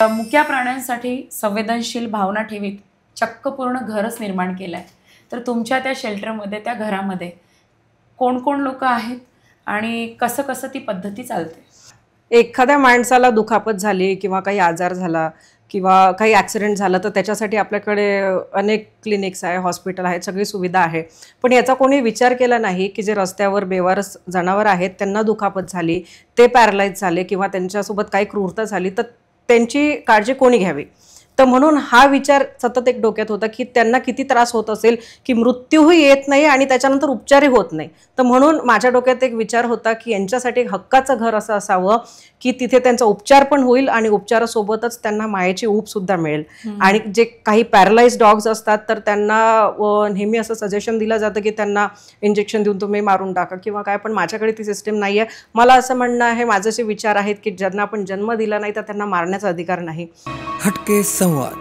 मुक्या प्राण्यांसाठी संवेदनशील भावना ठेवीत चक्क पूर्ण घरच निर्माण केलं आहे. तर तुमच्या त्या शेल्टरमध्ये, त्या घरामध्ये कोण कोण लोक आहेत आणि कसं कसं ती पद्धती चालते? एखाद्या माणसाला दुखापत झाली किंवा काही आजार झाला किंवा काही ॲक्सिडेंट झाला तर त्याच्यासाठी आपल्याकडे अनेक क्लिनिक्स आहे, हॉस्पिटल आहेत, सगळी सुविधा आहे. पण याचा कोणी विचार केला नाही की जे रस्त्यावर बेवारस जनावर आहेत, त्यांना दुखापत झाली, ते पॅरालाइज झाले किंवा त्यांच्यासोबत काही क्रूरता झाली तर त्यांची काळजी कोणी घ्यावी. तर म्हणून हा विचार सतत एक डोक्यात होता की त्यांना किती त्रास होत असेल की मृत्यूही येत नाही आणि त्याच्यानंतर उपचारही होत नाही. तर म्हणून माझ्या डोक्यात एक विचार होता की यांच्यासाठी हक्काचं घर असं असावं की तिथे त्यांचा उपचार पण होईल आणि उपचारासोबतच त्यांना मायेची ऊबसुद्धा मिळेल. आणि जे काही पॅरालाइज डॉग्स असतात तर त्यांना नेहमी असं सजेशन दिलं जातं की त्यांना इंजेक्शन देऊन तुम्ही मारून टाका किंवा काय, पण माझ्याकडे ती सिस्टीम नाही आहे. मला असं म्हणणं आहे, माझे असे विचार आहेत की ज्यांना आपण जन्म दिला नाही तर त्यांना मारण्याचा अधिकार नाही. हटके संवाद.